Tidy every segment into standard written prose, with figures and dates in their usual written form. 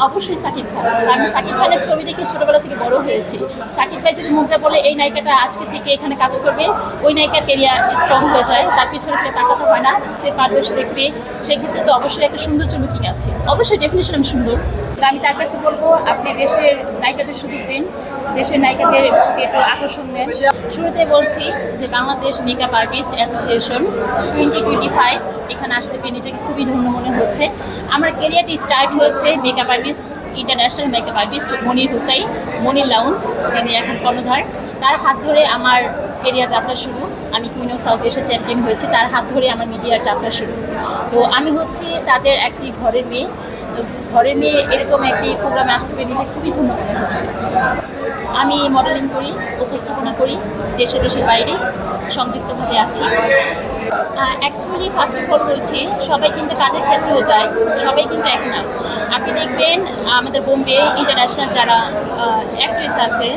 অবশ্যই সাকিব খান। আমি সাকিব খানের ছবি দেখে ছোটবেলা থেকে বড় হয়েছি। সাকিব ভাই যদি মুখটা বলে এই নায়িকাটা আজকে থেকে এখানে কাজ করবে, ওই নায়িকার ক্যারিয়ার স্ট্রং হয়ে যায়, তার পিছনে ফিরে তাকাতে হয় না, সে পারদর্শী দেখবে, সেক্ষেত্রে তো অবশ্যই একটা সৌন্দর্য লুকিং আছে। অবশ্যই ডেফিনেশন আমি সুন্দর। আমি তার কাছে বলবো আপনি দেশের নায়িকাদের সুযোগ দিন, দেশের নায়িকাদের প্রতি একটু আকর্ষণ নেন। শুরুতে বলছি যে বাংলাদেশ মেকআপ আর্টিস্ট অ্যাসোসিয়েশন 2025 এখানে আসতে পেরে নিজেকে খুবই ধন্য মনে হচ্ছে। আমার ক্যারিয়ারটি স্টার্ট হয়েছে makeup artist, international makeup artist Monir Hussain, Monir লাউন্স, যিনি এখন কর্ণধার। তার হাত ধরে আমার ক্যারিয়ার যাত্রা শুরু। আমি queen of south Asia champion হয়েছি, তার হাত ধরে আমার মিডিয়ার যাত্রা শুরু। তো আমি হচ্ছি তাদের একটি ঘরের মেয়ে। তো ঘরের মেয়ে এরকম একটি প্রোগ্রামে আসতে পেরে নিজে খুবই ধন্য মনে হচ্ছে। আমি মডেলিং করি, উপস্থাপনা করি, দেশে দেশের বাইরে সংযুক্তভাবে আছি। অ্যাকচুয়ালি ফার্স্ট অফ অল বলছি, সবাই কিন্তু কাজের ক্ষেত্রেও যায়, সবাই কিন্তু এক না। আপনি দেখবেন আমাদের বোম্বে ইন্টারন্যাশনাল যারা অ্যাক্ট্রেস আছে,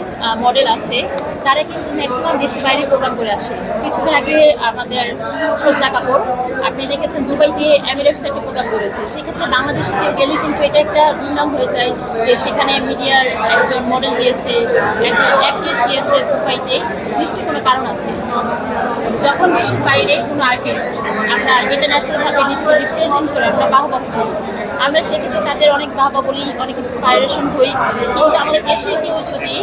মডেল আছে, তারা কিন্তু ম্যাক্সিমাম দেশের বাইরে প্রোগ্রাম করে আসে। কিছুদিন আগে আমাদের শ্রদ্ধা কাপুর, আপনি দেখেছেন দুবাইতে এমিরেটস একটা প্রোগ্রাম করেছে। সেক্ষেত্রে বাংলাদেশে কেউ গেলে কিন্তু এটা একটা দুর্নাম হয়ে যায় যে সেখানে মিডিয়ার একজন মডেল দিয়েছে, একজন অ্যাক্ট্রেস দিয়েছে দুবাইতে, নিশ্চয়ই কোনো কারণ আছে। যখন দেশের বাইরে কোনো আর্টিস্ট আমরা ইন্টারন্যাশনালভাবে নিজেকে রিপ্রেজেন্ট করে আমরা বাহবা করি, আমরা সেক্ষেত্রে তাদের অনেক বাহবা বলি, অনেক ইন্সপাইরেশন হই। কিন্তু আমাদের দেশে কেউ যদি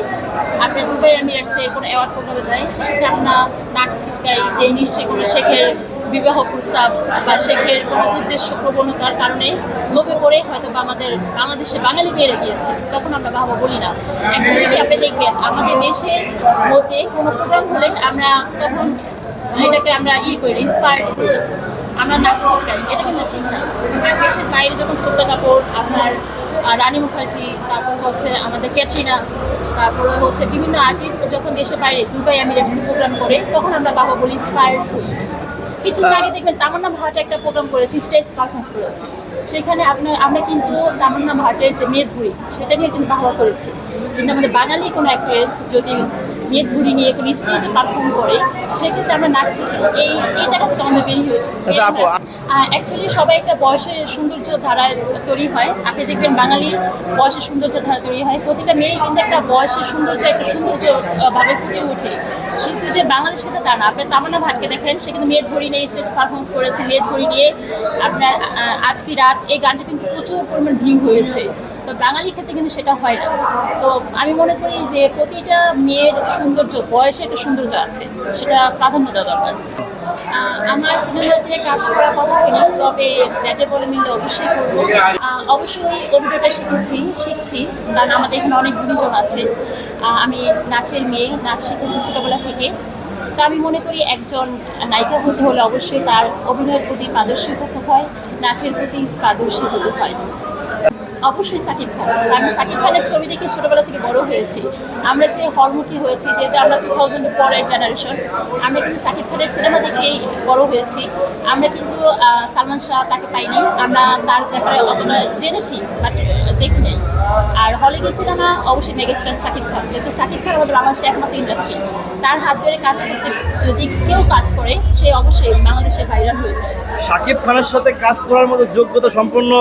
আপনার দুবাই এমিরেটসের কোনো অ্যাওয়ার্ড প্রোগ্রামে যায়, সেক্ষেত্রে আমরা নাক ছিটকাই যে নিশ্চয়ই কোনো শেখের বিবাহ প্রস্তাব বা শেখের কোনো উদ্দেশ্য প্রবণতার কারণে লোভে পড়ে হয়তো বা আমাদের বাংলাদেশে বাঙালি মেয়েরা গিয়েছে, তখন আমরা বাহবা বলি না। অ্যাকচুয়ালি আপনি দেখবেন আমাদের দেশের মধ্যে কোনো প্রোগ্রাম হলে আমরা তখন এটাকে আমরা করি, ইন্সপায়ার করি, আমরা নাচ শিখাই, এটা কিন্তু ঠিক না। আর দেশের বাইরে যখন শ্রদ্ধা কাপুর, আপনার রানী মুখার্জি, তারপর হচ্ছে আমাদের ক্যাটরিনা, তারপরে হচ্ছে বিভিন্ন আর্টিস্ট যখন দেশের বাইরে দুবাই এমিরেটসে প্রোগ্রাম করে, তখন আমরা বাবা বলি ইন্সপায়ার করি। কিছুদিন আগে দেখবেন তামান্না ভাট একটা প্রোগ্রাম করেছি, স্টেজ পারফরমেন্স করেছি। সেখানে আমরা কিন্তু তামান্না ভাটের যে মেদভুরি, সেটা নিয়ে কিন্তু বাহবা করেছি। কিন্তু আমাদের বাঙালি কোনো অ্যাক্ট্রেস যদি মেদভুরি নিয়ে কোনো স্টেজে পারফর্ম করে, সেক্ষেত্রে আমরা নাচছি। এই জায়গা থেকে আমাদের বেরিয়ে অ্যাকচুয়ালি সবাই একটা বয়সের সৌন্দর্য ধারায় তৈরি হয়। আপনি দেখবেন বাঙালির বয়সের সৌন্দর্য ধারা তৈরি হয়, প্রতিটা মেয়ে কিন্তু একটা বয়সের সৌন্দর্য একটা সৌন্দর্যভাবে ফুটে ওঠে। শুধু যে বাংলাদেশ কিন্তু তা না, আপনি তামান্না ভাটকে দেখেন, সে কিন্তু মেদভুরি নিয়ে স্টেজ পারফরমেন্স করেছে। মেদভুরি নিয়ে আপনার আজকে রাত এই গানটা কিন্তু প্রচুর পরিমাণ ভিউ হয়েছে। তো বাঙালির ক্ষেত্রে কিন্তু সেটা হয় না। তো আমি মনে করি যে প্রতিটা মেয়ের সৌন্দর্য, বয়সে একটা সৌন্দর্য আছে, সেটা প্রাধান্য দেওয়া দরকার। আমার সিনেমাতে কাজ করার কথা হয়নি, তবে ব্যাটে বলে মিলে অবশ্যই করবো। অবশ্যই অভিজ্ঞতা শিখছি, কারণ আমাদের এখানে অনেক গুণীজন আছে। আমি নাচের মেয়ে, নাচ শিখেছি ছোটোবেলা থেকে। তো আমি মনে করি একজন নায়িকা হতে হলে অবশ্যই তার অভিনয়ের প্রতি পারদর্শী হতে হয়, নাচের প্রতি পারদর্শী হতে হয়। অবশ্যই সাকিব খান। আমি সাকিব খানের ছবি দেখে ছোটবেলা থেকে বড় হয়েছি। আমরা যে হলমুখী হয়েছি, যেহেতু আমরা 2000 পরের জেনারেশন, আমরা কিন্তু সাকিব খানের সিনেমা দেখেই বড় হয়েছি। আমরা কিন্তু সালমান শাহ তাকে পাইনি, আমরা তার ব্যাপারে অতটা জেনেছি বাট দেখি নাই। আর হলে গেছিলাম না, অবশ্যই মেগাস্টার সাকিব খান, যেহেতু সাকিব খান আমাদের বাংলাদেশের একমাত্র ইন্ডাস্ট্রি। তার হাত ধরে কাজ করতে যদি কেউ কাজ করে, সে অবশ্যই বাংলাদেশে ভাইরাল হয়ে যায়। সাকিব খানের সাথে কাজ করার মতো যোগ্যতা সম্পন্ন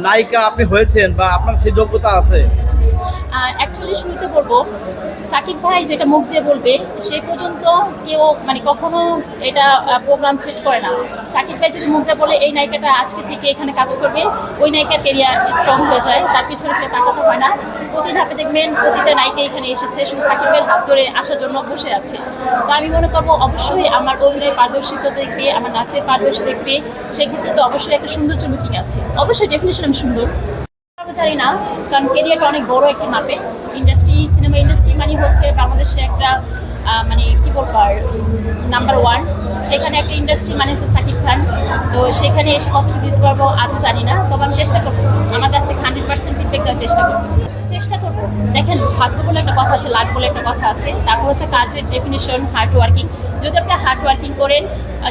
নায়িকা আপনি হয়েছেন বা আপনার সেই যোগ্যতা আছে? অ্যাকচুয়ালি শুরুতে বলবো, সাকিব ভাই যেটা মুখ দিয়ে বলবে সে পর্যন্ত কেউ কখনো এটা প্রোগ্রাম সেট করে না। সাকিব ভাই যদি মুখ দিয়ে বলে এই নায়িকাটা আজকে থেকে এখানে কাজ করবে, ওই নায়িকার ক্যারিয়ার স্ট্রং হয়ে যায়, তার পিছনে ফিরে তাকাতে হয় না। প্রতি ধাপে দেখবেন প্রতিটা নায়িকা এখানে এসেছে, শুধু সাকিবের হাত ধরে আসার জন্য বসে আছে। তো আমি মনে করবো অবশ্যই আমার অভিনয় পারদর্শিতা দেখবে, আমার নাচের পারদর্শী দেখবে, সেক্ষেত্রে তো অবশ্যই একটা সৌন্দর্য লুকিং আছে। অবশ্যই ডেফিনেশন আমি সুন্দর জানি না, কারণ ক্যারিয়ারটা অনেক বড় একটা মাপে। সিনেমা ইন্ডাস্ট্রি মানে হচ্ছে বাংলাদেশে একটা কি বলবো আর নাম্বার 1, সেখানে একটা ইন্ডাস্ট্রি মানে হচ্ছে সাকিব খান। তো সেখানে এসে কতটুকু দিতে পারবো আজও জানি না, তবে আমি চেষ্টা করবো, আমার কাছ থেকে 100% ফিডব্যাক দেওয়ার চেষ্টা করবো। দেখেন, ভাগ্য বলে একটা কথা আছে, লাক বলে একটা কথা আছে, তারপর হচ্ছে কাজের ডেফিনিশন হার্ড ওয়ার্কিং। যদি আপনি হার্ড ওয়ার্কিং করেন,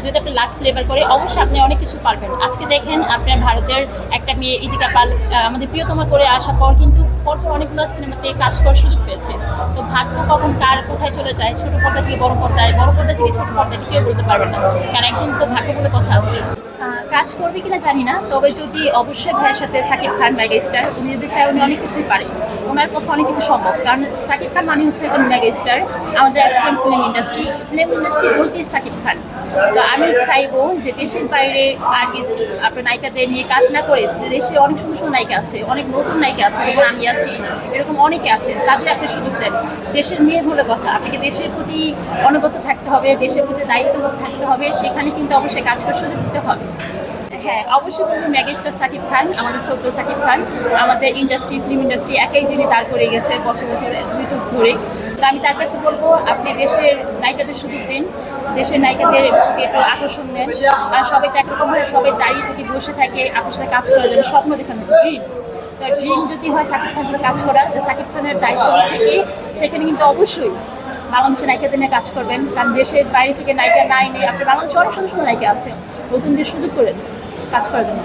যদি আপনি লাক ফ্লেভার করে, অবশ্যই আপনি অনেক কিছু পারবেন। আজকে দেখেন আপনার ভারতের একটা মেয়ে ইদিকা পাল আমাদের প্রিয়তমা করে আসার পর কিন্তু পরপর অনেকগুলো সিনেমাতে কাজ করার সুযোগ পেয়েছে। তো ভাগ্য কখন কার কোথায় চলে যায়, ছোট পর্দা থেকে বড় পর্দায়, বড় পর্দা থেকে ছোট পর্দায়, কেউ বলতে পারবেন না, কারণ একজন তো ভাগ্য বলে কথা আছে। কাজ করবে কিনা জানি না, তবে যদি অবশ্যই ভাইয়ের সাথে সাকিব খান মেগা স্টার, উনি যদি চায় উনি অনেক কিছুই পারে, ওনার পক্ষে অনেক কিছু সম্ভব। কারণ সাকিব খান মানে হচ্ছে একজন মেগা স্টার, আমাদের একজন ফিল্ম ইন্ডাস্ট্রি বলতেই সাকিব খান। তো আমি চাইবো যে দেশের বাইরে আর্টিস্ট আপনার নায়িকাদের নিয়ে কাজ না করে, দেশে অনেক সুন্দর সুন্দর নায়িকা আছে, অনেক নতুন নায়িকা আছে, যেমন আমি আছি, এরকম অনেকে আছে, তাদের আপনি সুযোগ দেন। দেশের মেয়ে বলে কথা, আপনাকে দেশের প্রতি অনুগত থাকতে হবে, দেশের প্রতি দায়িত্ববোধ থাকতে হবে, সেখানে কিন্তু অবশ্যই কাজ করার সুযোগ দিতে হবে। হ্যাঁ, অবশ্যই বলবো মেগাস্টার সাকিব খান, আমাদের শ্রদ্ধ সাকিব খান, আমাদের ফিল্ম ইন্ডাস্ট্রি একাই যিনি দাঁড় করে গেছে বছর 2 যুগ ধরে। তো আমি তার কাছে বলবো আপনি দেশের নায়িকাদের সুযোগ দিন, দেশের নায়িকাদের প্রতি একটু আকর্ষণ নেন। আর সবাই তো একরকম হয়, সবাই দাঁড়িয়ে থেকে বসে থাকে আপনার সাথে কাজ করার জন্য, স্বপ্ন দেখানো ড্রিম। তো ড্রিম যদি হয় সাকিব খানের সাথে কাজ করা, তো সাকিব খানের দায়িত্ব থেকে সেখানে কিন্তু অবশ্যই বাংলাদেশের নায়িকাদের নিয়ে কাজ করবেন। কারণ দেশের বাইরে থেকে নায়িকা না এনে আপনার বাংলাদেশে অনেক সুন্দর সুন্দর নায়িকা আছে, নতুনদের সুযোগ করে কাজ করার জন্য।